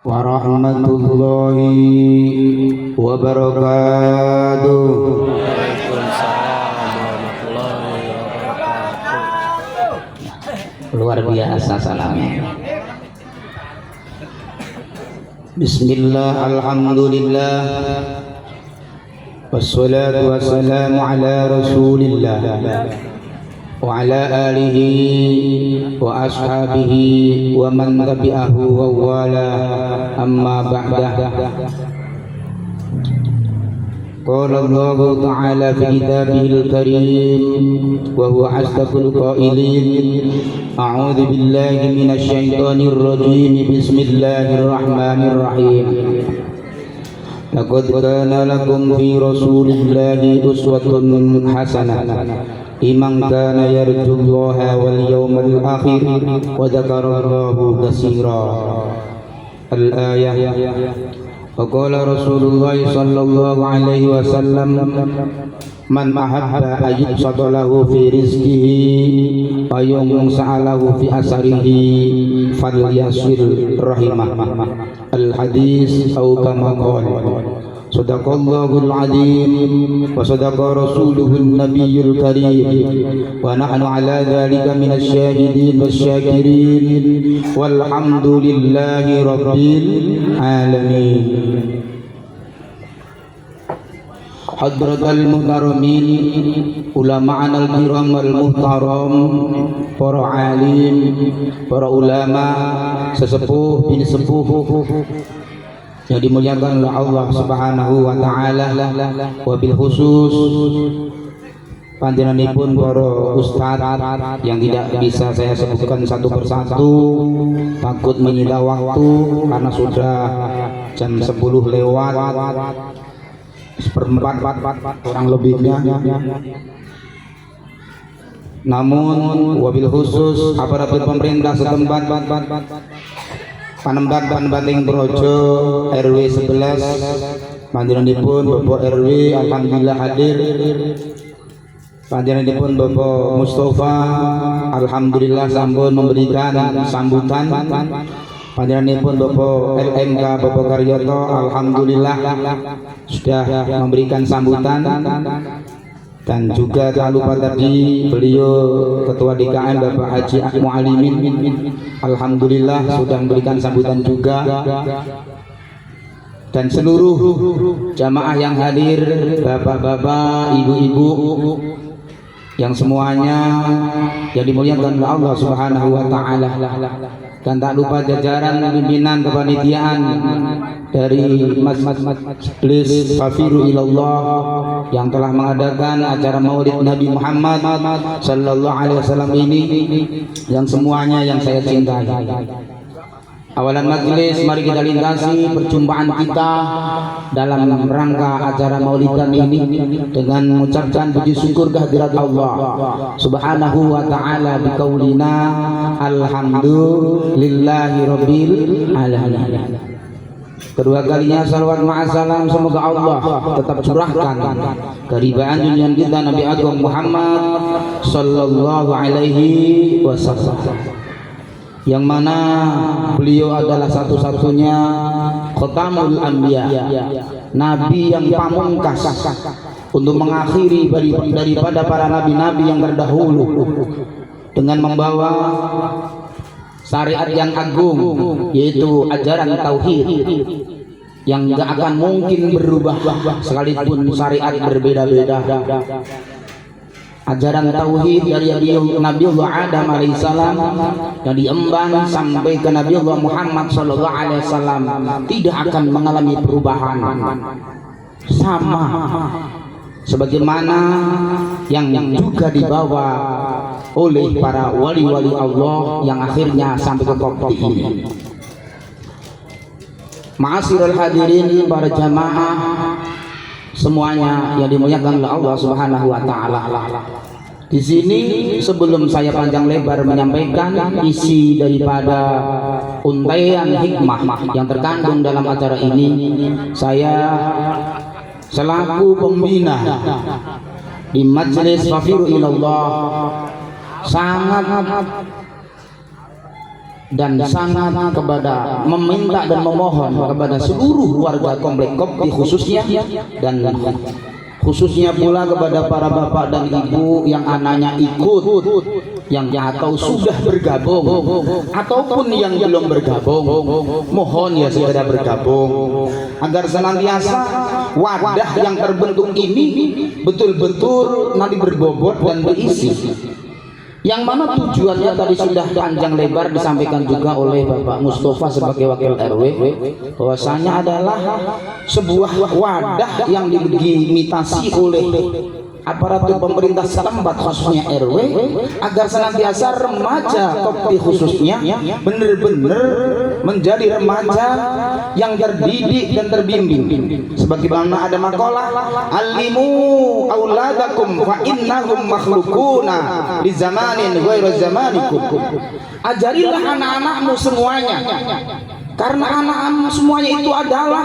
warahmatullahi wabarakatuh. Luar biasa salamnya. Bismillah, alhamdulillah, wassalatu wassalamu ala rasulillah wa ala alihi wa ashabihi wa man tabi'ahu wa wala, amma ba'dah. Qala Allah ta'ala fi kitabihil karim wa huwa asdaqul qailin, a'udzu billahi minasy syaithanir rajim, bismillahirrahmanirrahim. Laqad kana lakum fi rasulillahi uswatun hasanah liman kana yarjullaha wal yawmal akhir wa dzakarallaha katsira. Al-ayah. Wa qala Rasulullah sallallahu alaihi wasallam, man ahabba ayyubsata lahu fi rizqihi wa yumsa'alahu fi asarihi falyasil rahimah. Al-hadis atau kama qala. Sadaqallahul azim wa sadaqa rasuluhun nabiyyul karim wa nahnu ala dzalika minasy syahidin wasyakirin walhamdulillahi rabbil alamin. Hadratal muhtaramin, ulama'an al-kiram wal muhtaram, para alim, para ulama, sesepuh bin sepuh yang dimuliakan oleh Allah Subhanahu wa taala, wabil khusus panjenenganipun para ustaz yang tidak bisa saya sebutkan satu persatu, takut menyita waktu karena sudah jam 10 lewat seperempat kurang lebihnya. Namun wabil khusus aparatur pemerintah setempat, Panembahan Bating Brojo RW 11, panjenenganipun Bapak RW alhamdulillah hadir. Panjenenganipun Bapak Mustafa alhamdulillah sampun memberikan sambutan. Panjenenganipun Bapak LMK Bapak Karyoto alhamdulillah sudah memberikan sambutan. Dan juga tak lupa tadi beliau Ketua DKM Bapak Haji Mualimin alhamdulillah sudah memberikan sambutan juga. Dan seluruh jamaah yang hadir, bapak-bapak, ibu-ibu, yang semuanya yang dimuliakan oleh Allah Subhanahu wa taala. Dan tak lupa jajaran pimpinan kepanitiaan dari Majlis Safiru Ilallah yang telah mengadakan acara Maulid Nabi Muhammad sallallahu alaihi wasallam ini, yang semuanya yang saya cintai. Awalan majelis, mari kita lintasi perjumpaan kita dalam rangka acara maulidan ini dengan mengucapkan puji syukur kehadirat Allah Subhanahu wa taala biqaulina alhamdulillahi rabbil alamin. Kedua kalinya salawat ma'asalam semoga Allah tetap curahkan keribaan junjungan kita Nabi Agung Muhammad sallallahu alaihi wasallam, yang mana beliau adalah satu-satunya khatamul anbiya, nabi yang pamungkas untuk mengakhiri daripada para nabi-nabi yang terdahulu dengan membawa syariat yang agung, yaitu ajaran tauhid yang gak akan mungkin berubah sekalipun syariat berbeda-beda. Ajaran tauhid dari Nabiullah Adam alaihissalam yang diemban sampai ke Nabiullah Muhammad sallallahu alaihi wasallam tidak akan mengalami perubahan, sama sebagaimana yang juga dibawa oleh para wali-wali Allah yang akhirnya sampai ke kokpit ini. Ma'asyiral hadirin, para jamaah semuanya yang dimuliakan oleh Allah Subhanahu wa taala. Di sini sebelum saya panjang lebar menyampaikan isi daripada untaian hikmah yang terkandung dalam acara ini, saya selaku pembina di Majlis Safiru Ilallah sangat dan sangat kepada meminta dan memohon kepada seluruh warga komplek Kopti khususnya, dan khususnya pula kepada para bapak dan ibu yang anaknya ikut, yang atau sudah bergabung ataupun yang belum bergabung, mohon ya segera bergabung agar senantiasa wadah yang terbentuk ini betul-betul nanti berbobot dan berisi, yang mana tujuannya tadi sudah panjang lebar disampaikan juga oleh Bapak Mustafa sebagai wakil RW, bahwasanya adalah sebuah wadah yang dilimitasi oleh aparatur pemerintah setempat khususnya RW, agar senantiasa remaja Kopti khususnya benar-benar menjadi remaja yang terdidik dan terbimbing. Sebagaimana ada makalah, alimu auladakum fa innahum makhlukuna li zamanin ghairu zamanikum. Ajarilah anak-anakmu semuanya, karena anak-anakmu semuanya itu adalah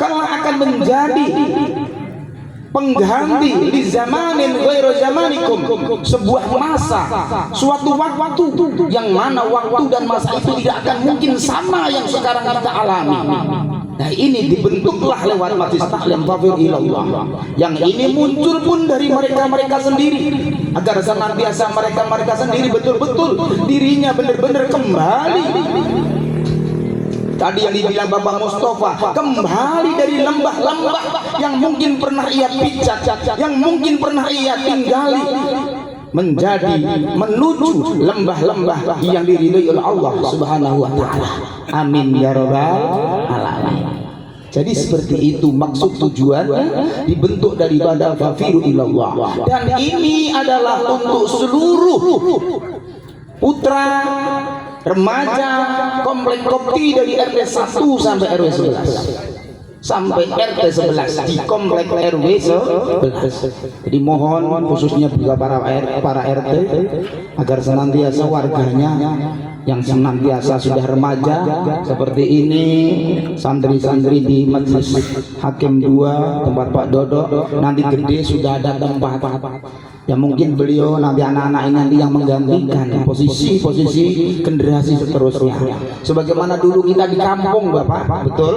kelak akan menjadi pengganti di zamanin ghairu zamanikum, sebuah masa, suatu waktu yang mana waktu dan masa itu tidak akan mungkin sama yang sekarang kita alami. Nah, ini dibentuklah lewat Majlis Taklim Fafir Ilallah, yang ini muncul pun dari mereka-mereka sendiri, agar senantiasa mereka-mereka sendiri betul-betul dirinya benar-benar kembali. Tadi yang dibilang Bapak Mustafa, kembali dari lembah-lembah yang mungkin pernah ia pijak, yang mungkin pernah ia tinggali, menjadi menuju lembah-lembah yang diridhoi oleh Allah Subhanahu wa taala. Amin ya rabbal alamin. Jadi seperti itu maksud tujuannya dibentuk daripada Fafiru ilallah, dan ini adalah untuk seluruh putra remaja komplek Kopti dari RT 1 sampai RW 11 sampai RT 11 di komplek RW 11. Jadi mohon khususnya juga para RT agar senantiasa warganya yang senantiasa sudah remaja seperti ini, santri-santri di Majelis Hakim 2 tempat Pak Dodo, nanti gede sudah ada tempat ya, mungkin beliau nanti anak-anak ini nanti yang menggantikan posisi generasi seterusnya, sebagaimana dulu kita di kampung Bapak, betul?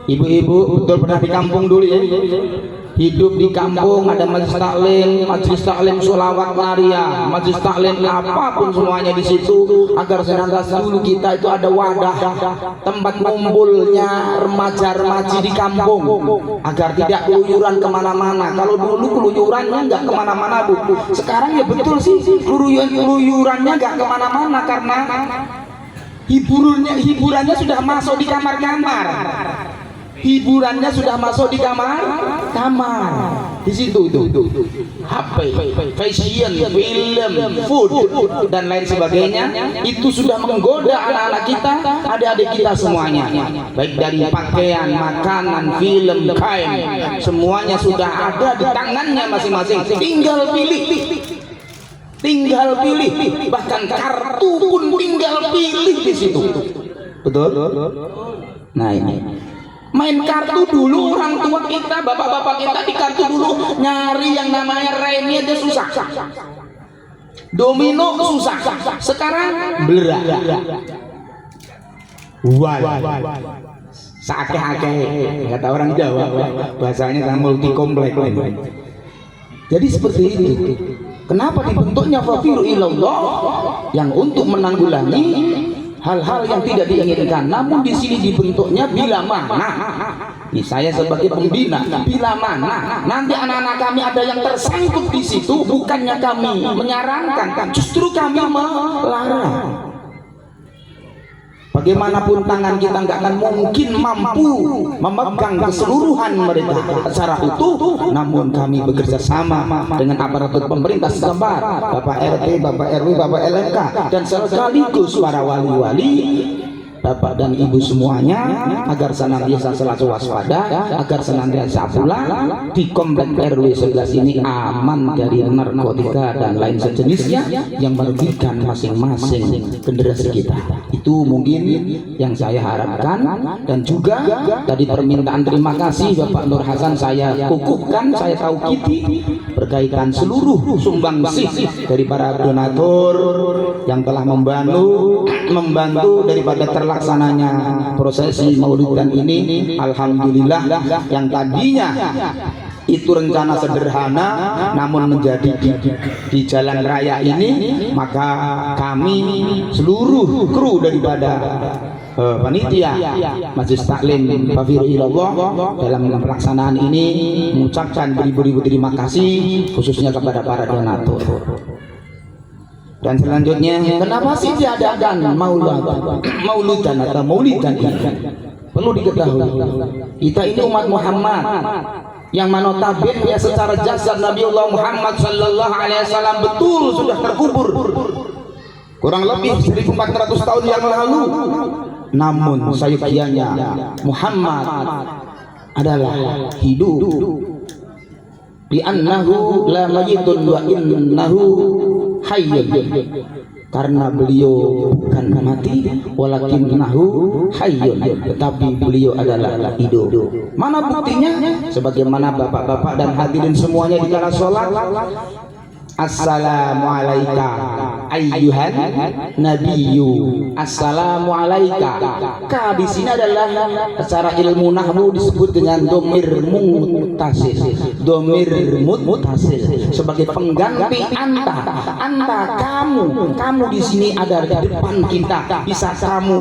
Ibu-ibu betul pernah di kampung dulu ya? Hidup di kampung ada majelis taklim sholawat naria, majelis taklim apapun semuanya di situ, agar senantiasa dulu kita itu ada wadah tempat kumpulnya remaja-remaji di kampung, agar tidak keluyuran kemana-mana. Kalau dulu keluyurannya nggak kemana-mana Bu, sekarang ya betul sih keluyurannya nggak kemana-mana karena hiburannya sudah masuk di kamar-kamar. Hiburannya sudah masuk di kamar di situ itu HP, fashion, film, food dan lain sebagainya, itu sudah menggoda anak-anak kita, adik-adik kita semuanya, baik dari pakaian, makanan, film, kain, semuanya sudah ada di tangannya masing-masing, tinggal pilih, bahkan kartu pun tinggal pilih di situ, betul? Nah ini main kartu dulu, orang tua kita, bapak-bapak kita di kartu dulu nyari yang namanya remi aja susah, domino susah, sekarang belerang, sakeh-akeh kata orang Jawa, bahasanya kan multi komplek. Jadi seperti itu. Kenapa dibentuknya Fafiru ilallah, yang untuk menanggulangi hal-hal yang tidak diinginkan, namun di sini dibentuknya bila mana, ini saya sebagai pembina, bila mana nanti anak-anak kami ada yang tersangkut di situ, bukannya kami menyarankan, justru kami melarang. Bagaimanapun tangan kita nggak akan mungkin mampu memegang keseluruhan mereka secara utuh, namun kami bekerja sama dengan aparatur pemerintah setempat, Bapak RT, Bapak RW, Bapak LMK, dan sekaligus para wali-wali Bapak dan Ibu semuanya agar senantiasa selalu waspada, agar senantiasa pula di komplek RW 11 ini aman dari narkotika dan lain sejenisnya yang merugikan masing-masing generasi kita. Itu mungkin yang saya harapkan. Dan juga tadi permintaan terima kasih Bapak Nur Hasan saya kukuhkan, saya taukiti berkaitan seluruh sumbangsih dari para donatur yang telah membantu daripada terlaksananya prosesi Maulidan ini. Alhamdulillah, yang tadinya itu rencana sederhana namun menjadi di jalan raya ini, maka kami seluruh kru daripada panitia Majelis Taklim Fafir Ilallah dalam pelaksanaan ini mengucapkan beribu-ribu terima kasih khususnya kepada para donatur. Dan selanjutnya, kenapa sih diadakan Maulidan atau Maulidan ini? Perlu diketahui, kita ini umat Muhammad yang manotabene secara jasad Nabiullah Muhammad sallallahu alaihi wasallam betul sudah terkubur kurang lebih 1400 tahun yang lalu. Namun sayukianya Muhammad adalah hidup, li'annahu la mayitun wa innahu hayyun, karena beliau bukan mati walakinnahu hayyun, tetapi beliau adalah hidup. Mana buktinya? Sebagaimana bapak-bapak dan hadirin semuanya di kala sholat, assalamualaikum ayyuhan nabiyyu, assalamualaikum. Ka di sini adalah secara ilmu nahwu disebut dengan domir muttasil, sebagai pengganti anta. Kamu di sini ada di depan kita, bisa kamu,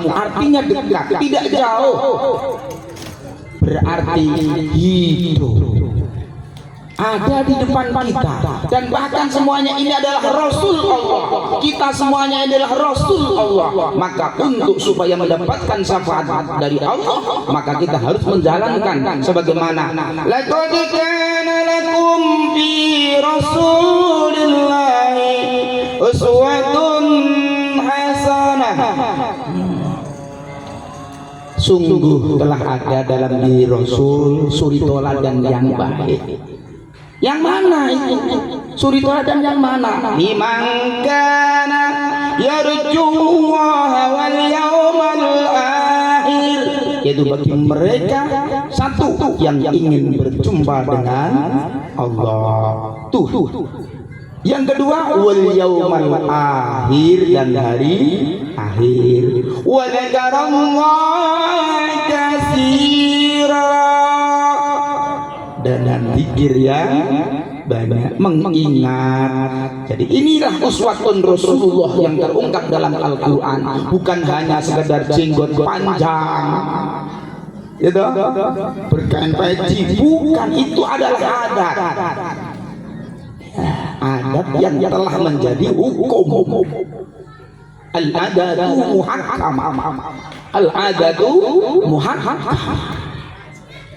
artinya dekat, tidak jauh, berarti hidup, ada di depan kita. Dan bahkan semuanya ini adalah Rasul Allah, kita semuanya adalah Rasul Allah. Maka untuk supaya mendapatkan syafaat dari Allah, maka kita harus menjalankan sebagaimana laqad kana lakum fi rasulillahi uswatun hasanah. Sungguh telah ada dalam diri Rasul suri toladan yang baik. Yang mana itu suri toladan yang mana? Liman kana yarjullaha wal yawmal akhir, yaitu bagi mereka satu yang ingin berjumpa dengan Allah. Yang kedua, wal yaumal akhir, dan hari akhir. Wa dzakarallaha katsira, dan zikir yang banyak, mengingat. Jadi inilah uswatun Rasulullah yang terungkap dalam Al-Quran, bukan hanya sekedar jenggot panjang, gitu, berkain peci, bukan. Itu adalah adat yang telah menjadi hukum. Al-adatu muhakkamah, al-adatu muhakkamah.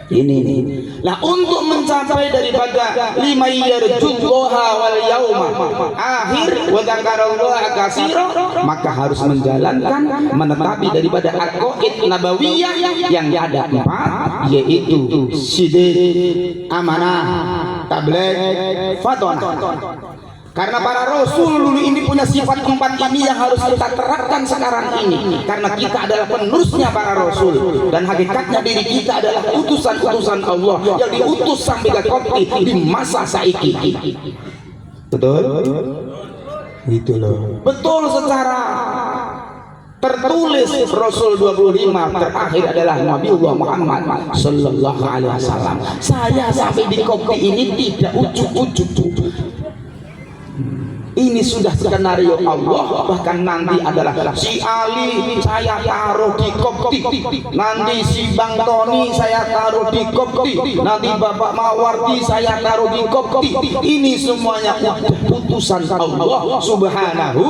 Ini. Nah, untuk mencapai daripada lima yarjullaha wal yauma akhir wa dzakarallaha katsira, maka harus menjalankan, menetapi daripada aqaid nabawiyah yang ada 4, yaitu sidik, amanah, tabligh, fatonah. Karena para Rasul dulu ini punya sifat 4 ini yang harus kita terapkan sekarang ini. Karena kita adalah penerusnya para Rasul, dan hakikatnya diri kita adalah utusan-utusan Allah yang diutus sampai ke koti di masa saiki. Betul? Itu loh. Betul, secara tertulis Rasul 25 terakhir adalah Nabiullah Muhammad sallallahu alaihi wasallam. Saya sampai di kopi ini tidak ujuk-ujuk. Ini sudah skenario Allah. Bahkan nanti adalah si Ali saya taruh di kopti, nanti si Bang Tony saya taruh di kopti, nanti Bapak Mawardi saya taruh di kopti. Ini semuanya putusan Allah subhanahu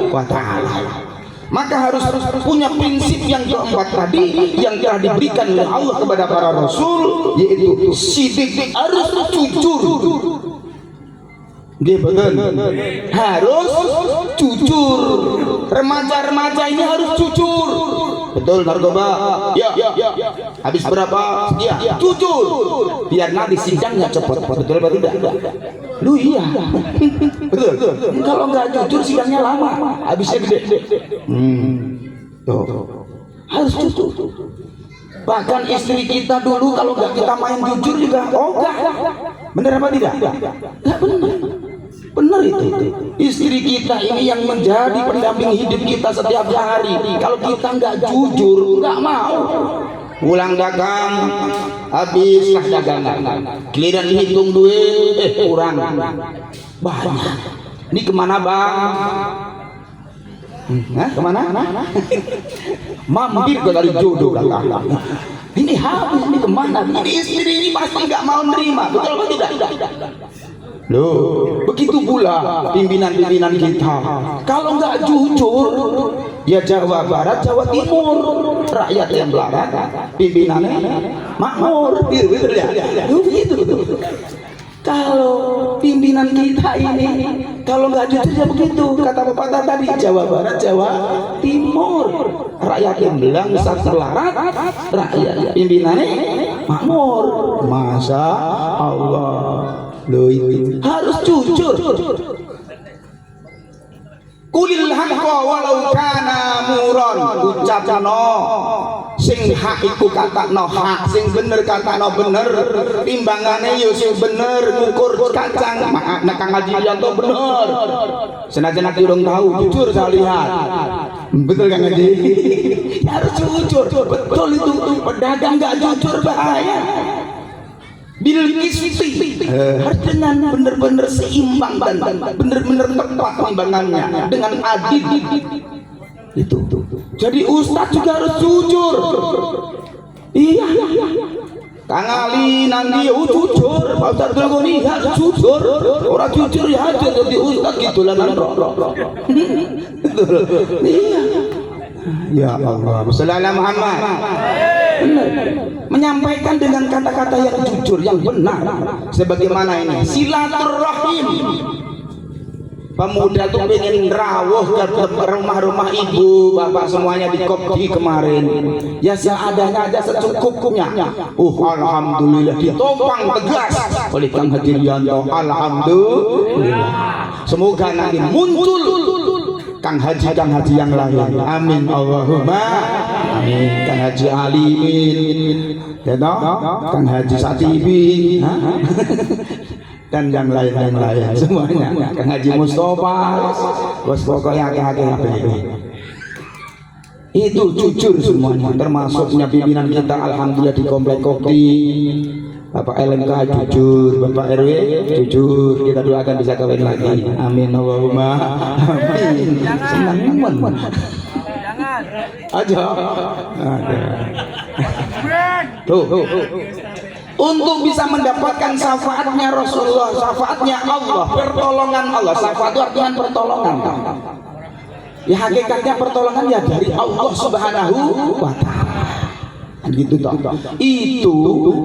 wa ta'ala. Maka harus punya prinsip yang keempat tadi yang telah diberikan oleh Allah kepada para Rasul, yaitu sidik, harus jujur. Dia betul, harus jujur. Remaja-remaja ini harus jujur. Betul narkoba? Ya. Habis berapa? Ya. Jujur. Biar nanti sidangnya cepat. Betul apa tidak? Lu iya. Betul. Kalau nggak jujur sidangnya lama. Habisnya gede. Tuh. Harus jujur. Bahkan istri kita dulu kalau nggak kita main jujur juga ogah. Benar apa tidak? Nggak benar. Benar itu. Istri kita ini yang menjadi pendamping hidup kita setiap hari. Kalau kita nggak jujur, nggak mau. Pulang dagang, habislah dagangan. Giliran dihitung duit, kurang. Banyak. Ini kemana bang? Kemana? Mampir ke kali jodoh kata. Ini habis, ini kemana? Ini istri ini pasti nggak mau nerima. Betul apa tidak? Loh, begitu pula pimpinan-pimpinan kita. Kalau nggak jujur, ya Jawa Barat, Jawa Timur, rakyat yang melarat, pimpinannya makmur, betul ya? Begitu. Kalau pimpinan kita ini, kalau nggak jujur ya begitu. Kata pepatah tadi, Jawa Barat, Jawa Timur, rakyat yang belangsat melarat, rakyat pimpinannya makmur. Masya Allah. Loh, itu harus jujur. Kulil haqqa walau kana muron. Ucapno sing hak iku katakno hak, sing bener katakno bener, timbangane yo sing bener, ngukur kacang nek Kang Haji Yanto bener. Senajan aku urung tahu, jujur saya lihat. Betul Kang Haji? Harus jujur. Betul itu. Pedagang enggak jujur bahaya. Bil kisfi harus dengan benar-benar seimbang dan benar-benar tepat timbangannya dengan adil. Itu. Jadi ustaz juga harus jujur. Iya. Kang Ali nanti jujur, Pak Ustaz Dulgoni harus jujur. Orang jujur ya aja jadi ustaz gitu lah. Iya. Ya Allah, Sallallahu Muhammad. Benar. Menyampaikan dengan kata-kata yang jujur, yang benar. Sebagaimana ini silaturahim. Pemuda tuh pengen rawuh ke rumah-rumah ibu bapak semuanya di Kopti kemarin. Ya seadanya aja secukupnya. Alhamdulillah ditopang tegas oleh Kang Haji Yanto. Alhamdulillah. Semoga nanti muncul Kang Haji yang lain. Amin Allahumma amin. Kang Haji Alimin, ya toh? Kang Haji Satibi, dan yang lain semuanya. Kang Haji Mustafa, bos pokoknya itu jujur semuanya, termasuknya pimpinan kita. Alhamdulillah di Komplek Kopti. Bapak LMK jujur, Bapak RW jujur, kita doakan bisa kawin lagi. Amin Allahumma amin. Senang teman. Jangan. Aja. Tuh. Untuk bisa mendapatkan syafaatnya Rasulullah, syafaatnya Allah, pertolongan Allah. Syafaat itu artinya pertolongan. Ya hakikatnya pertolongan ya dari Allah Subhanahu wa Ta'ala. Gitu toh. Itu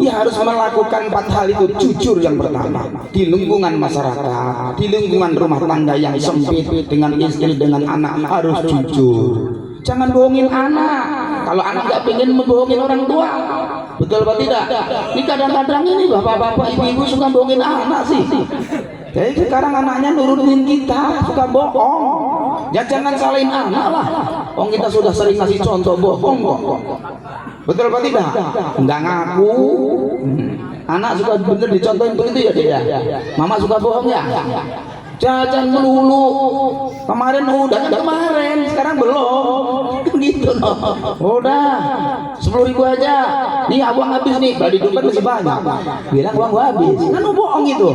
ya harus melakukan 4 hal itu. Jujur yang pertama di lingkungan masyarakat, di lingkungan rumah tangga yang sempit, dengan istri, dengan anak harus jujur. Jangan bohongin anak. Kalau anak nggak pengen membohongin orang tua, betul apa tidak? Ini kadang-kadang ini bapak-bapak, ibu-ibu suka bohongin anak sih. Jadi sekarang anaknya nurutin kita, suka bohong. Ya jangan salahin anak lah. Kita sudah sering ngasih contoh bohong kok. Betul apa tidak? Enggak ngaku. Anak suka bener dicontohin begitu ya dia. Mama suka bohong ya. Jajan melulu. Kemarin sekarang belum. Gitu loh. Udah 10.000 aja. Nih abang habis nih, balik dompet masih banyak. Bilang uang gua habis. Kan lu bohong itu.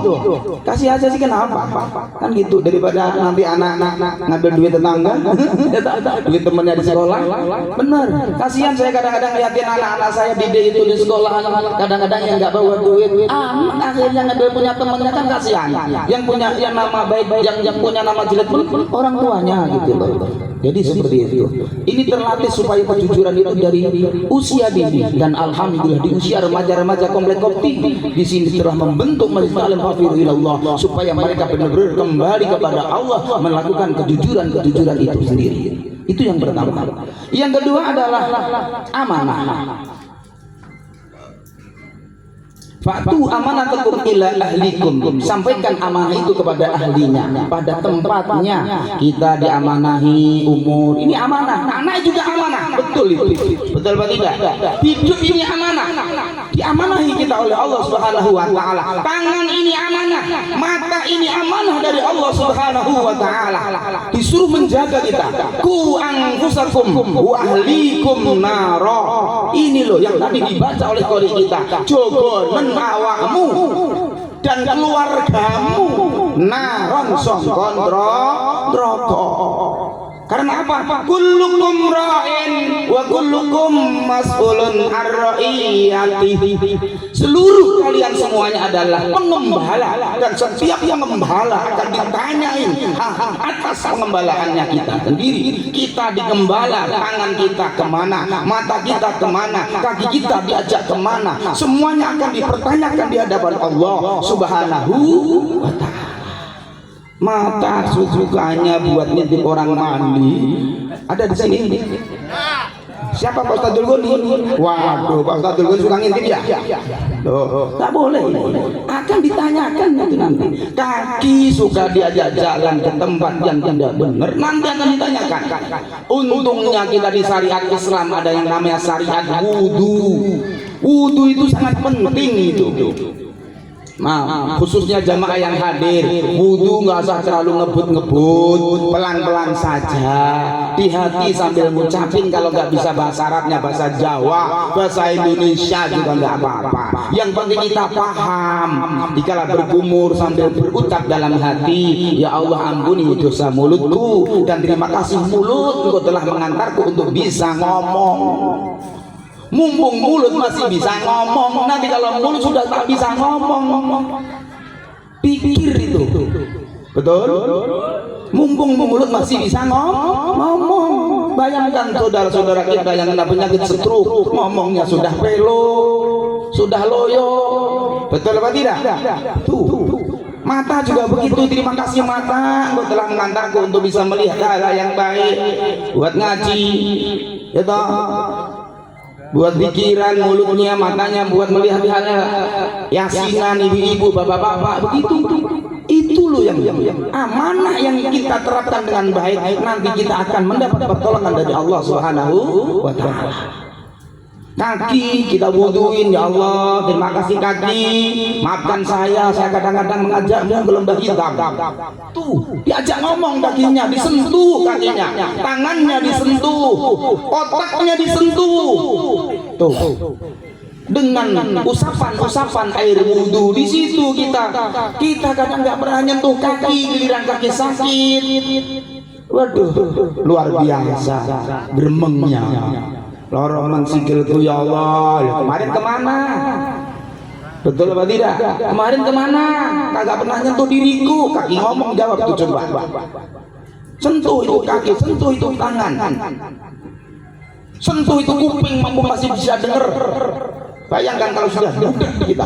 Kasih aja sih kenapa? Kan gitu, daripada nanti anak-anak ngambil duit tetangga, duit temennya di sekolah. Bener. Kasihan saya kadang-kadang liatin anak-anak saya didik itu di sekolah, kadang-kadang yang nggak bawa duit. Akhirnya ngambil punya temennya, kan kasihan. Yang punya yang nama baik, yang punya nama jelek pun orang tuanya gitu loh. Jadi seperti itu. Ini terlalu melatih supaya kejujuran itu dari usia dini, dan alhamdulillah di usia remaja-remaja komplek Kopti di sini telah membentuk majelis taklim hafizu ilallah supaya mereka benar-benar kembali kepada Allah, melakukan kejujuran itu sendiri. Itu yang pertama. Yang kedua adalah amanah. Fa'tu amanatakum ila ahlikum, sampaikan amanah itu kepada ahlinya, pada tempatnya. Kita diamanahi umur, ini amanah. Anak juga amanah, betul itu, betul apa tidak? Hidup ini amanah, diamanahi kita oleh Allah Subhanahu wa taala. Tangan ini amanah, mata ini amanah dari Allah Subhanahu wa taala. Disuruh menjaga kita. Ku anfusakum wa ahlikum naro. Ini loh yang tadi dibaca oleh qori kita. Jogo awakmu dan keluargamu naron songkon rokok. Karena apa? Kullukum ra'in wa kullukum mas'ulun ar-ra'iyatihi. Seluruh kalian semuanya adalah pengembala, dan setiap yang mengembala akan ditanyain atas pengembalaannya kita sendiri. Kita digembala, tangan kita kemana, mata kita kemana, kaki kita diajak kemana, semuanya akan dipertanyakan di hadapan Allah Subhanahu wa ta'ala. Mata sukanya buat ngintip orang mandi ada di sini. Siapa Pak Ustadzul Gun? Waduh, Pak Ustadzul Gun suka ngintip ya? Loh, tak boleh. Akan ditanyakan nanti. Kaki suka diajak jalan ke tempat yang tidak benar, nanti akan ditanyakan. Untungnya kita di syariat Islam ada yang namanya syariat wudu. Wudu itu sangat penting itu. Nah, khususnya jamaah yang hadir, wudu nggak usah terlalu ngebut-ngebut, pelan-pelan saja, di hati sambil ngucapin. Kalau nggak bisa bahasa Arabnya bahasa Jawa, bahasa Indonesia juga nggak apa-apa. Yang penting kita paham. Dikala bergumur sambil berucap dalam hati, ya Allah ampuni dosa mulutku, dan terima kasih mulut engkau telah mengantarku untuk bisa ngomong. Mumpung mulut masih bisa ngomong, nanti kalau mulut sudah tak bisa ngomong, pikir itu, betul? Mumpung mulut masih bisa ngomong. Bayangkan saudara-saudara kita yang kena penyakit stroke, ngomongnya sudah pelo, sudah loyo, betul apa tidak? Tuh. Mata juga begitu. Terima kasih mata, engkau telah mengantarku untuk bisa melihat hal yang baik, buat ngaji, ya toh, buat pikiran mulutnya, matanya buat melihat hal yasinan, ibu-ibu, bapak-bapak, begitu. Itu loh yang amanah yang kita terapkan dengan baik, nanti kita akan mendapat pertolongan dari Allah Subhanahu wa taala. Kaki kita wuduin, ya Allah terima kasih kaki, maafkan saya kadang-kadang mengajakmu ke lembah hitam. Tuh diajak ngomong kakinya, disentuh kakinya, tangannya disentuh, otaknya disentuh. Tuh dengan usapan air wudu di situ kita kadang nggak pernah nyentuh kaki, giliran kaki sakit. Waduh, luar biasa gremengnya. Lorong sikilku, ya Allah. Kemarin kemana? Betul apa tidak? Kemarin kemana? Kagak pernah nyentuh diriku. Kaki ngomong, jawab tuh coba. Sentuh itu kaki, sentuh itu tangan, sentuh itu kuping, mampu masih bisa dengar. Bayangkan kalau sudah budak kita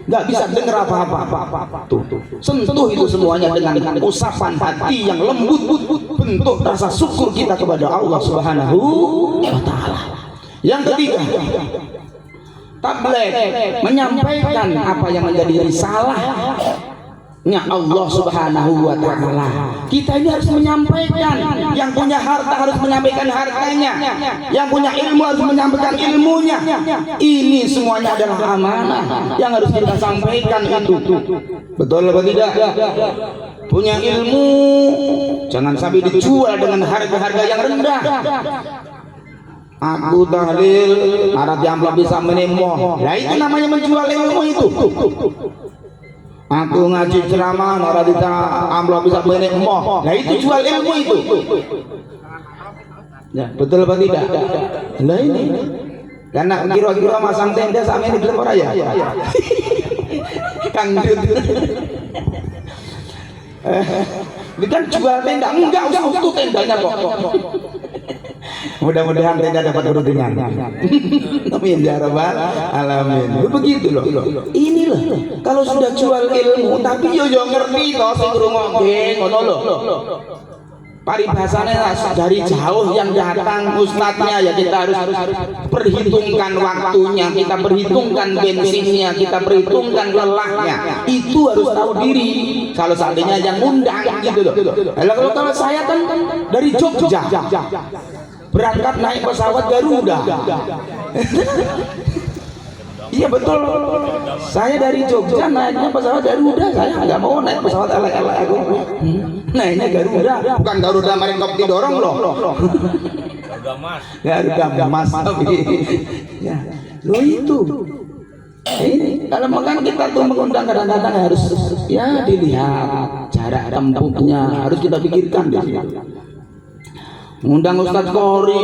nggak bisa dengar apa-apa. Tuh, sentuh itu semuanya dengan usapan hati yang lembut, bentuk rasa syukur kita kepada Allah Subhanahu wa taala. Yang ketiga, tabligh, menyampaikan apa yang menjadi risalahnya Allah Subhanahu wa taala. Kita ini harus menyampaikan. Yang punya harta harus menyampaikan hartanya, yang punya ilmu harus menyampaikan ilmunya. Ini semuanya adalah amanah yang harus kita sampaikan itu. Betul atau tidak? Punya ilmu jangan sampai dijual dengan harga-harga yang rendah. Aku tahlil arah diamplop bisa menemoh. Nah itu namanya menjual ilmu itu. Aku ngaji ceramah arah di amplop bisa menemoh. Nah itu jual ilmu itu. Ya, betul apa tidak? Nah ini karena kira-kira masang tenda sama ini belum orang ya? Kang Dut. Ini kan jual tenda, enggak usah untuk tendanya kok. Mudah-mudahan tidak dapat perundingan. Amin ya rabbal alamin. Begitu loh. Inilah kalau sudah jual ilmu tapi yo ngerti toh sing ngrungokke ngono lho. Paribasanya dari jauh yang datang ustadznya ya kita harus perhitungkan waktunya, kita perhitungkan bensinnya, kita perhitungkan lelahnya. Itu harus tahu diri. Kalau seandainya yang undang gitu loh. Kalau saya kan dari Jogja berangkat naik pesawat Garuda. Iya betul. Saya dari Jogja naiknya pesawat Garuda. Saya nggak mau naik pesawat elek-elek aku. Naiknya Garuda. Bukan Garuda maring kop didorong loh. Garuda Mas. Garuda Mas. Ya, lo itu. Ini kalau makan kita tuh mengundang kadang-kadang harus ya dilihat jarak tempuhnya harus kita pikirkan di sini. Ngundang Ustadz Kori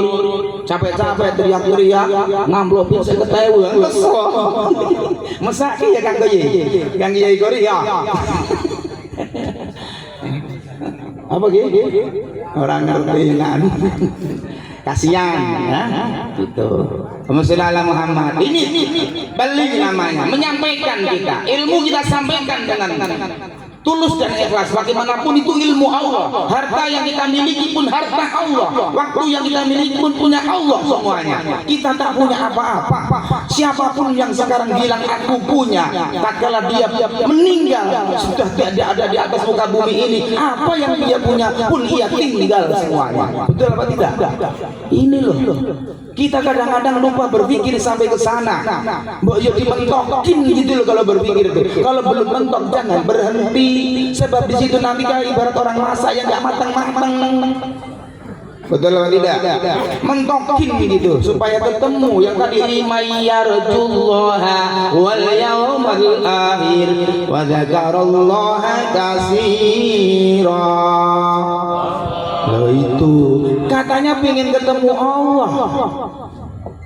capek-capek teriak-teriak ngamplopin seketewu kesel mesaki ya Kang Kiai Kori ya apa gitu orang ngerti kan kasihan ya gitu. Allahumma Muhammad ini balik namanya menyampaikan kita ilmu kita sampaikan dengan tulus dan ikhlas. Bagaimanapun itu ilmu Allah, harta yang kita miliki pun harta Allah, waktu yang kita miliki pun punya Allah semuanya. Kita tak punya apa-apa. Siapapun yang sekarang bilang aku punya, tak kala dia meninggal sudah tidak ada di atas muka bumi ini, apa yang dia punya pun ia tinggal semuanya. Betul apa tidak? Ini loh. Kita kadang-kadang lupa berpikir sampai ke sana. Mbok yo dimentokin gitu loh kalau berpikir itu. Kalau belum mentok jangan berhenti. Sebab di situ nanti kayak ibarat orang masak yang nggak matang-matang. Betul atau tidak? Mentokin gitu supaya ketemu yang tadi mayyarjullaha wal yaumal akhir wa dzakarallaha katsira. Loh itu katanya pengen ketemu Allah.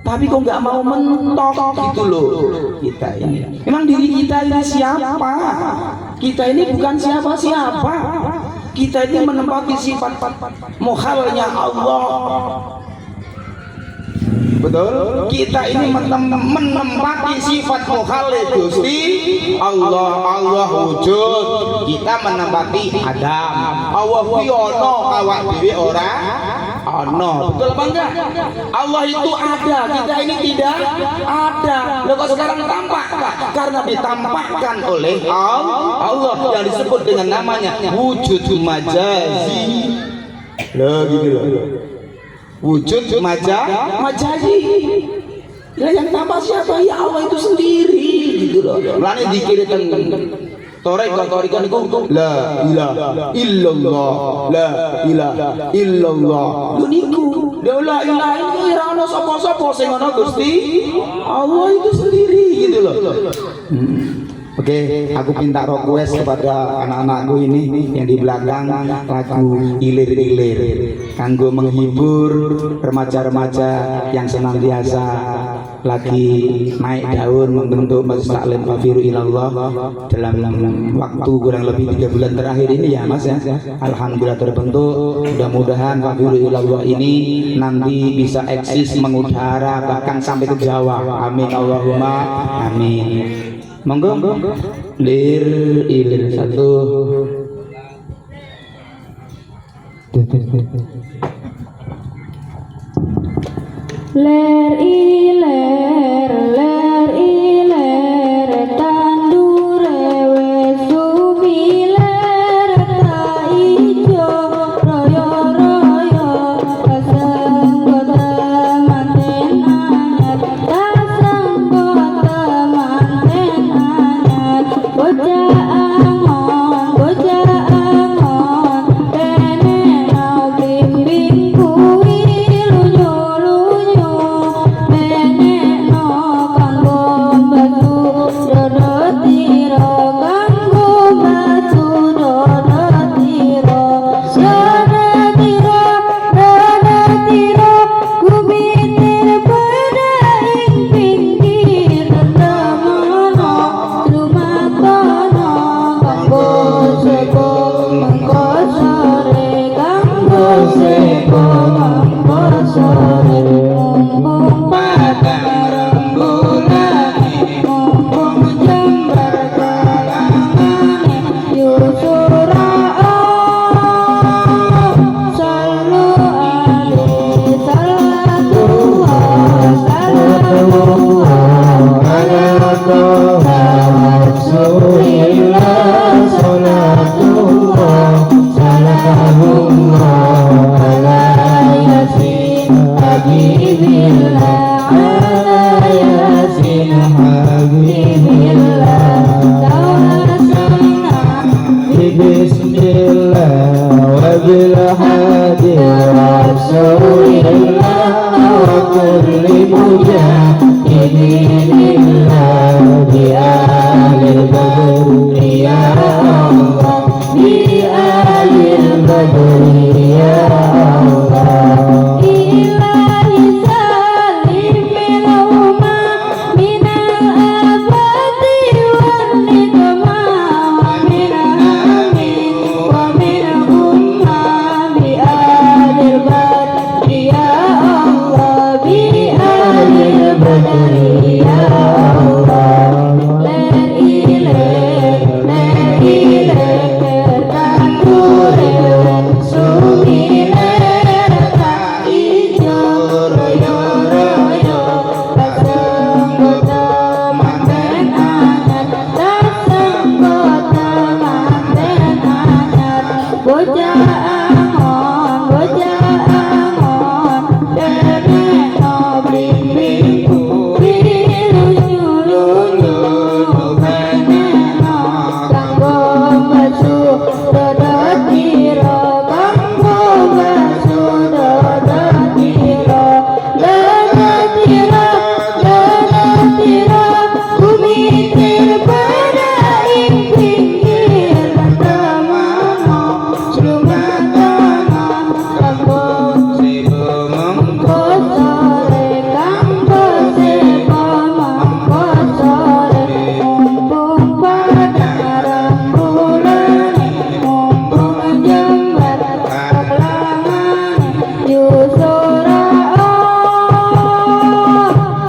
Tapi kok nggak mau mentok gitu loh kita ini. Memang diri kita ini siapa? Kita ini bukan siapa-siapa. Kita ini menempati sifat mukhalnya Allah. Betul? Kita ini menempati sifat mukhalnya Gusti Allah. Allah wujud. Kita menempati Adam. Allah fi ono awak dhewe ora ono. Betul apa enggak? Allah itu ada, kita ini tidak ada. Loh kok sekarang tampak? Karena ditampakkan oleh Allah yang disebut dengan namanya wujud majazi. Loh gitu loh. Wujud majazi. Ya yang tampak siapa? Ya Allah itu sendiri gitu loh. Mulane dikirikan Torika niku la ilaha illallah, la ilaha illallah. Lho niku, la ilaha illallah ora ono sapa-sapa sing ana Gusti Allah itu sendiri gitu loh. Oke, aku minta request kepada anak-anakku ini yang di belakang lagu ilir-ilir kanggo menghibur remaja-remaja yang senantiasa lagi naik daun membentuk Masjid Taklim Fafiru Ilallah dalam waktu kurang lebih 3 bulan terakhir ini ya Mas ya. Alhamdulillah terbentuk. Mudah-mudahan Fafiru Ilallah ini nanti bisa eksis mengudara bahkan sampai ke Jawa. Amin Allahumma amin. Monggo ilir satu. Ler iler tandure wis sumiler ta ijo royo kasenggo temanten anyar kasenggo temanten anyar bocah angon rene nau bimbing kuwi lunyo Inilah bi'alil badri ya Allah, bi'alil badri ya Allah. Ilahi salimil umma minal abadi wan nikmah, wa minal amin wa minal umma bi'alil badri ya Allah, bi'alil badri ya Allah. Ler ile tandure sumi ler tak ijo royo royo kasenggoto manten anyar, kasenggoto manten anyar. Bocah angon dene no blimbing lunyu pene no kanggo basuh dodot sira, kanggo basuh dodot sira. Dodot sira kumitir pada ing pinggir temono srumatono kanggo mengko sore, kanggo sebo mengko sore. Mumpung pada rembulan, mumpung jembar kelangan, yusura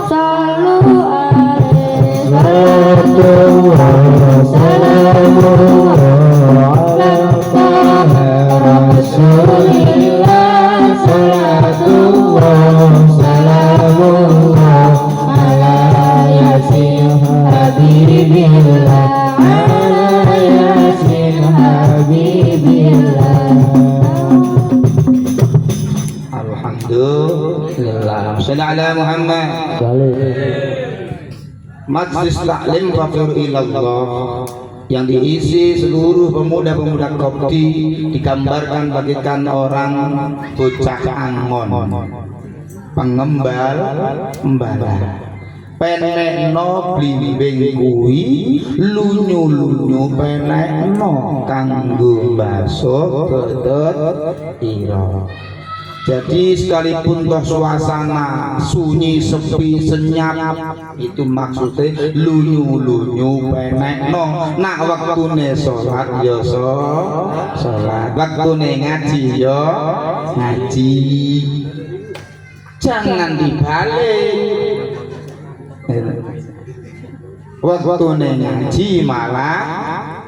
salu Rasulillah, salatullah salamullah ala yasin habibillah, ala yasin habibillah. Alhamdulillah. Shalli ala Muhammad. Majlis taklim faqir ilallah yang diisi seluruh pemuda-pemuda Kopti digambarkan bagikan orang bocah angon, pengembal embara, penekno blimbing kuwi lunyu-lunyu penekno kanggo basuh dodot ira. Jadi sekalipun toh suasana sunyi sepi senyap, itu maksudnya lunyu-lunyu penekno. Nak waktune sholat ya sholat, waktune ngaji ya ngaji. Jangan dibalik, waktune ngaji malah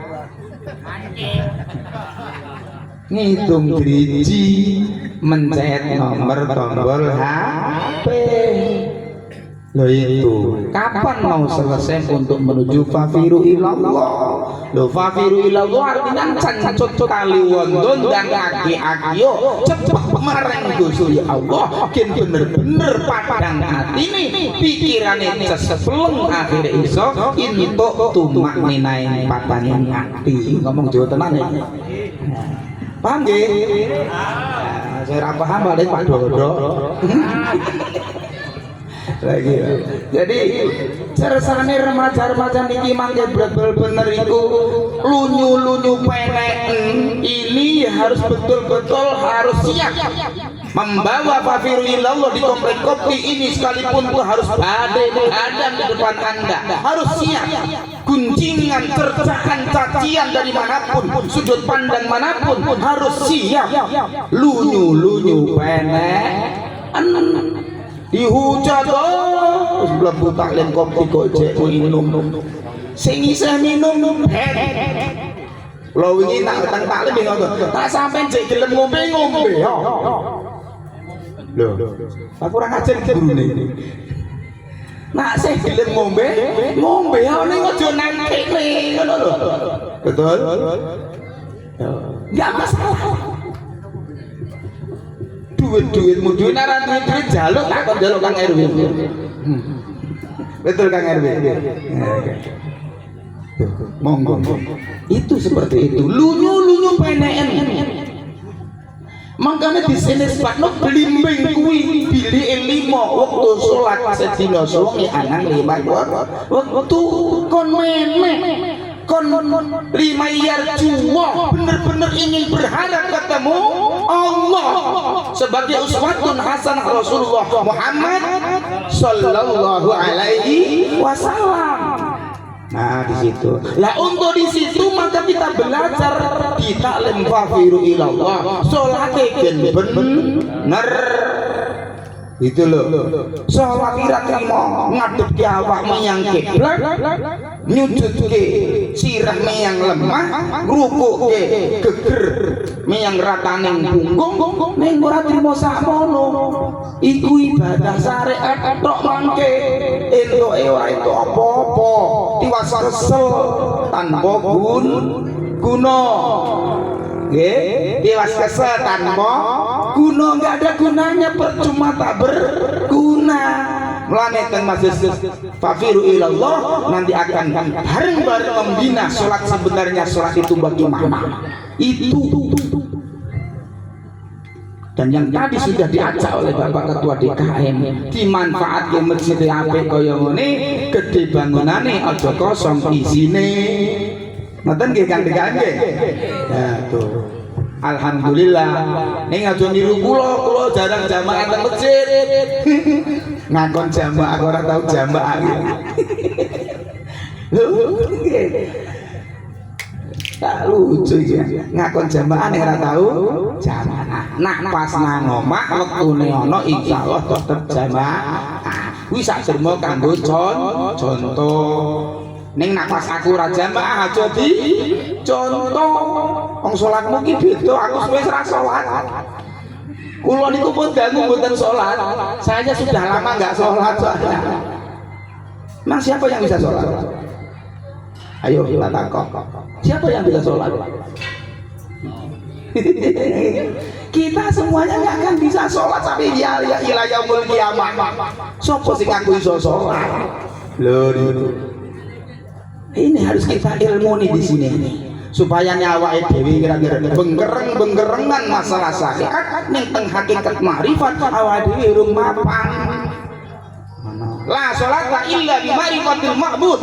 ngitung driji, mencet nomor tombol HP. Loh itu kapan mau selesai untuk menuju fafiru ilallah? Loh fafiru ilallah artinya cancut kali wondon dan aki-akiyo cepet mareng Gusti Allah, kin bener-bener padang atine, pikirane cesepleng akhire iso entuk tumak minae patane ati. Ngomong Jawa tenan iki. Paham nggih? Saya ora paham balik Pak Dodo. Lagi. Jadi cersane remaja-remaja niki mangke bener iku lunyu-lunyu peneken. Ini harus betul-betul harus siap membawa fafiru ilallah di komplek Kopti ini, sekalipun itu harus badai menghadang di depan Anda, harus siap. Gunjingan, cercakan, cacian dari manapun, sudut pandang manapun harus siap. Lunyu-lunyu peneken dihujat sebelah taklim Kopti kok cek minum sing isih minum lho wingi nak teng taklim ngono tak sampean cek gelem ngombe ya lho aku ora ngajen gurune nak sing gelem ngombe ya ning aja nang kene ngono lho betul ya masalah. Duit-duitmu duit nara duit jaluk tak kon jaluk Kang RW. Betul Kang RW. Monggo. Itu seperti itu. Lunyu-lunyu peneken. Makanya di sini sebabnya blimbing kuwi bilih limo waktu sholat sedina suwengi anang 5 waktu kon menek kon 5 yar juwa bener-bener ingin berharap ketemu Allah sebagai uswatun hasanah Rasulullah Muhammad sallallahu alaihi wasallam. Nah di situ. Lah untuk di situ maka kita belajar kita lemfafiru ilallah. Salate ben bener. Itu loh. Salat ira trimo ngadep ke awak menyang kiblat, nyujud ke sirah menyang lemah, rukuk ke geger menyang rataning punggung, ning ora trimo sakmono. Iku ibadah syariat tok mangke. Entuke ora entuk apa-apa. Tiwas kesel tanpa guna. Nggih, tiwas kesel tanpa guna, enggak ada gunanya, percuma tak berguna. Mulane teng masjid fafiru ilallah nanti akan bareng-bareng membina salat sebenarnya salat itu bagaimana. Itu. Dan yang tadi sudah diajak oleh Bapak Ketua DKM dimanfaatkan masjid apik kaya ngene, gede bangunane aja kosong isine. Ngoten nggih Kang DKM nggih. Nah, tuh. Alhamdulillah. Ning aja niru kula jarang jamaah teng masjid. Ngakon jamaah ora tau jamaah. Lho, nggih. Tak lucu ya, ngakon jamaah nek ora tau jamaah. Nah pas nang omah wektune ana insyaallah tetep jamaah. Kuwi sak derma kanggo contoh. Ning nak pas aku ora jamaah aja di contoh. Wong salatmu ki beda, aku wis ora salat. Kula niku pun dangu mboten salat. Saya sudah lama enggak salat soalnya. Nah siapa yang bisa salat? Ayo kita takok. Siapa yang bisa sholat? Kita semuanya nggak akan bisa sholat sampai ila yaumul kiamah. Sopo sing aku iso sholat? Loh, ini harus kita ilmuni di sini supaya nyawa dewi kira-kira bengkereng-bengkerengan masalah syariat ning teng hakikat makrifat awak dewi urung mapang. La sholata illa bi ma'rifatil ma'bud.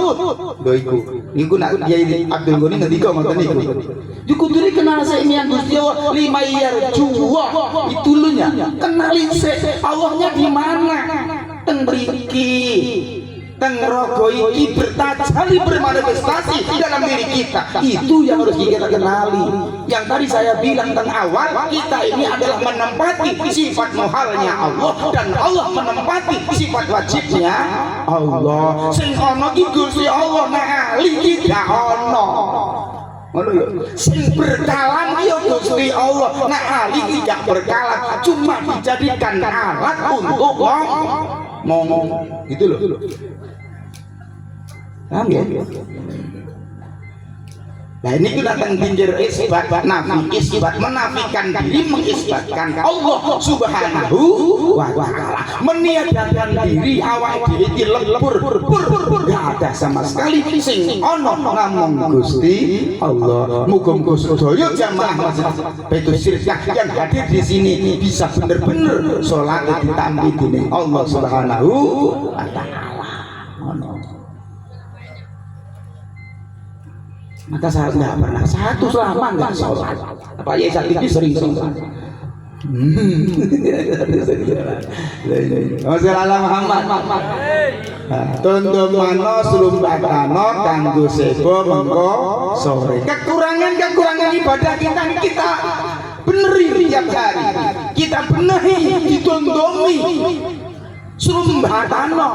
Lho iku nak Kiai Abdul Ghani ngendika ngoten niku. Dikuduri kenal sik miang Gusti Allah 5 yar juwa. Itu lunya. Kenalin sik Allahnya di mana? Teng mriki. Teng rogo iki bertajali bermanifestasi di dalam diri kita. Itu yang harus kita kenali. Yang tadi saya bilang teng awal, kita ini adalah menempati sifat muhalnya Allah dan Allah menempati sifat wajibnya Allah. Sing ana iki Gusti Allah nek ali iki gak ono. Ngono lho. Sing berkalam ya Gusti Allah nek ali iki gak berkalam, cuma dijadikan alat untuk ngomong. Gitu loh. Paham ya? Nah ini kita tentang pinggir isbat nafi, isbat menafikan diri, mengisbatkan Allah subhanahu wa ta'ala, meniadakan diri awak diri lebur gak ada sama sekali sing ono ngomong Gusti Allah. Muga-muga sedaya jamaah masjid Baitul Syirkah yang hadir di sini bisa bener-bener sholat ditampi dening Allah subhanahu wa ta'ala. Maka saya nggak pernah satu selama nggak sholat. Apa ya saat ini sering sholat. Wassalamualaikum Muhammad. Tunduk mano slumbatano kanggo sebo mengko sore. Kekurangan ibadah kita beneri tiap hari. Kita benahi ditondomi. Slumbatano,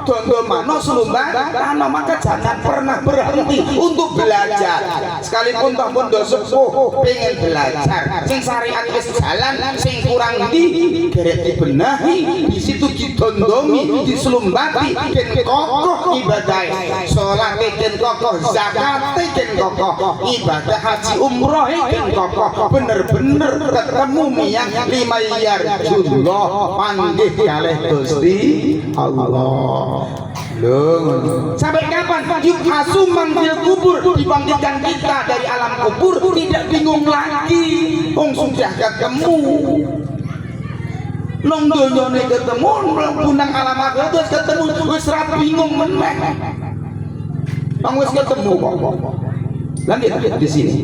dondomano slumbatano, maka jangan pernah berhenti untuk belajar. Sekalipun tak pun sepuh pengen belajar, sing syariat wis jalan, sing kurang di gerek dibenahi, di situ didondomi, dislumbati, den kokoh ibadah, sholat den kokoh, zakat den kokoh, ibadah haji umroh den kokoh, bener-bener ketemu miyang 5 yar jullah panggih kalih Gusti Allah. Loh, sampai kapan? Yuk asumang fil kubur, dibangkitkan kita dari alam kubur tidak bingung lagi. Wong sudah ketemu. Nong donyone ketemu, punang alam akhirat terus ketemu, wis ra bingung meneh. Wong wis ketemu kok. Lanjut di sini.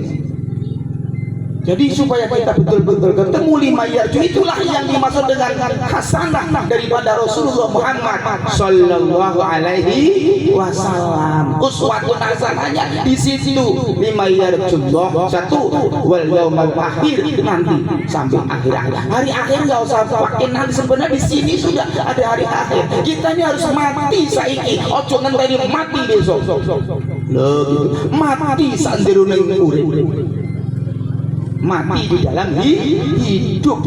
Jadi supaya kita betul-betul ketemu lima yarju, itulah yang dimaksud dengan hasanah daripada Rasulullah Muhammad sallallahu alaihi wasallam. Uswatun hasanahnya di situ, lima yarjullah, satu wal yaumal akhir, nanti sampai akhir. Hari akhir enggak usah pakai nanti, sebenarnya di sini sudah ada hari akhir. Kita ini harus mati saiki, ojo ngenteni mati besok. Loh gitu. Mati sanjerone urip. Mati di dalam hidup.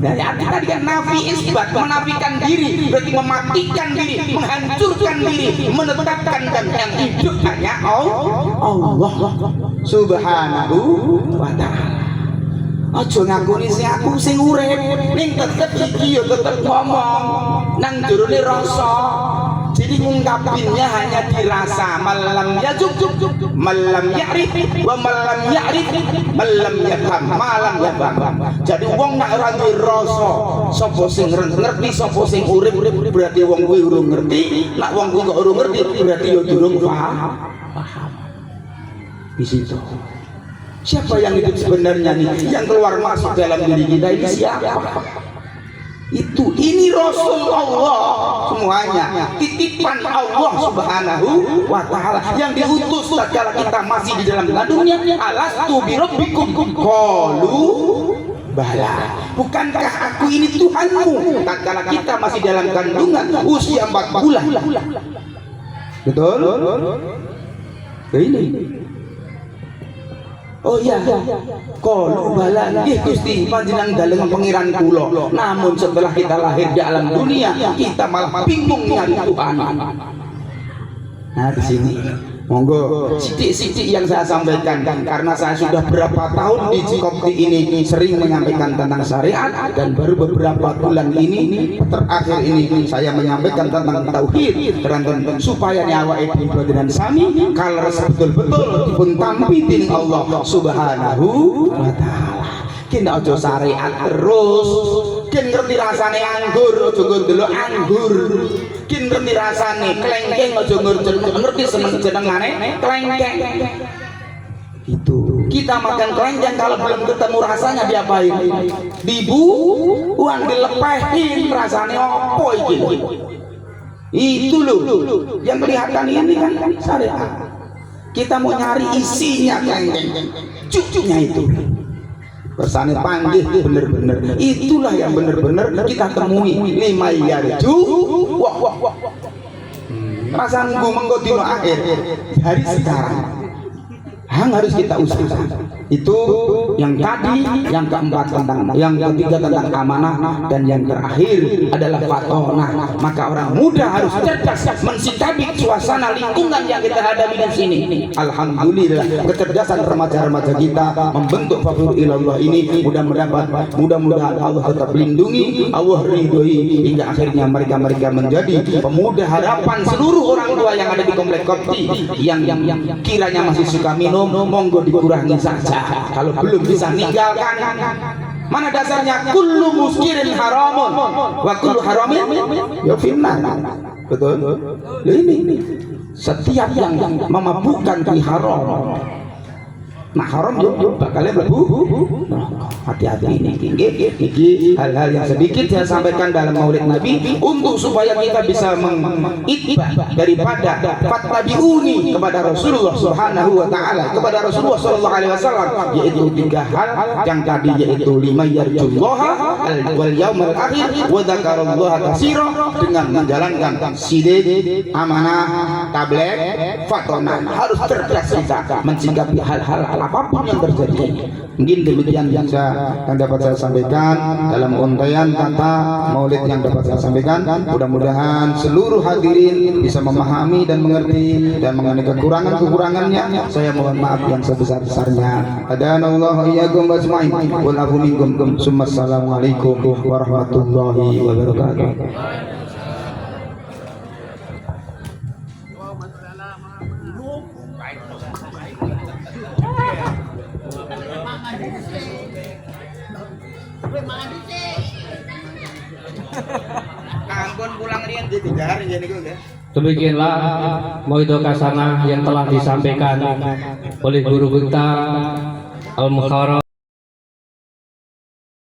Dari tadi kan nafi isbat, menafikan diri, berarti mematikan diri, menghancurkan diri, menetapkan dan yang hidup hanya Allah subhanahu wa ta'ala. Aja ngakuni sing aku sing urip, ning tetep iki yo tetep ngomong nang jerone rasa. Jadi ngungkapinnya hanya dirasa, malam yajub, malam ya'rif, wa malam ya'rif, malam yafham, malam yafham. Jadi wong nak ora duwe rasa, sapa sing ngerti, sapa sing urip, berarti wong kuwi urung ngerti. Nak wong kuwi kok urung ngerti, berarti yo durung paham. Di situ. Siapa yang hidup sebenarnya nih? Yang keluar masuk dalam diri kita ini siapa? Itu ini Rasul Allah semuanya, titipan Allah subhanahu wa ta'ala yang diutus tatkala kita masih di dalam kandungnya. Alastu birabbikum qalu bala, bukankah aku ini Tuhanmu? Tatkala kita masih dalam kandungan usia 4 bulan. Betul? Ini oh iya, kalau bala nggih Gusti panjenengan dalem pangeran kula. Namun setelah kita lahir di alam dunia, kita malah bingung nyari Tuhan. Nah di sini, monggo sidik-sidik yang saya sampaikan, karena saya sudah berapa tahun di Cikopti ini sering menyampaikan tentang syariat, dan baru beberapa bulan ini terakhir ini saya menyampaikan tentang tauhid, dan supaya nyawa ibu dan sami kalau betul-betul dipun tampi dening Allah subhanahu wa ta'ala. Kita ojo syariat terus, kin ngerti rasane anggur, ojo ndelok anggur. Kin ngerti rasane klengkeng, ojo ngerti seneng-senengane klengkeng. Itu kita makan klengkeng kalau belum ketemu rasanya diapain? Dibuang, dilepehin, rasane opo iki? Itu loh yang kelihatan ini kan syariat. Kita mau nyari isinya klengkeng, cucunya itu. Kersane panggih bener-bener, itulah yang bener-bener kita temui. Lima yarju wah rasa nunggu mengko dino akhir dari sekarang harus kita usahakan. Itu yang tadi, yang keempat tentang, yang ketiga tentang amanah, dan yang terakhir adalah fatonah. Maka orang muda harus cerdas mensikapi suasana lingkungan yang kita hadapi di sini. Alhamdulillah kecerdasan remaja-remaja kita membentuk fakir ilallah ini mudah-mudahan Allah tetap lindungi, Allah ridhoi hingga akhirnya mereka menjadi pemuda harapan seluruh orang tua yang ada di komplek Kopti. Yang kiranya masih suka minum, monggo dikurangi saja. Kalau belum bisa ninggalkan. Mana dasarnya? Kullu muskirin haramun wa kullu haramin ya finnar. Betul? Ini setiap yang memabukkan di haram, nah haram yuk bakalnya mlebu. Hati-hati ini hal-hal yang sedikit saya sampaikan dalam maulid Nabi untuk supaya kita bisa mengitbah daripada fattabi'uni kepada Rasulullah subhanahu wa ta'ala, kepada Rasulullah sallallahu alaihi wasallam, yaitu 3 hal yang tadi, yaitu lima yarjullaha wal yaumal akhir wa dzakarallaha katsira, dengan menjalankan sidik, amanah, tabligh, fatonah. Harus cerdas kita mensikapi hal-hal apapun yang terjadi. Mungkin demikian yang dapat saya sampaikan dalam untayan kata maulid yang dapat saya sampaikan. Mudah-mudahan seluruh hadirin bisa memahami dan mengerti, dan mengenai kekurangannya saya mohon maaf yang sebesar-besarnya. Hadanallahu iyyakum ajmain wal afu minkum. Assalamualaikum warahmatullahi wabarakatuh. Kampun pulang rian di tiga hari jadi gue. Demikianlah Mauidul Hasanah yang telah disampaikan oleh guru kita Al Mukharam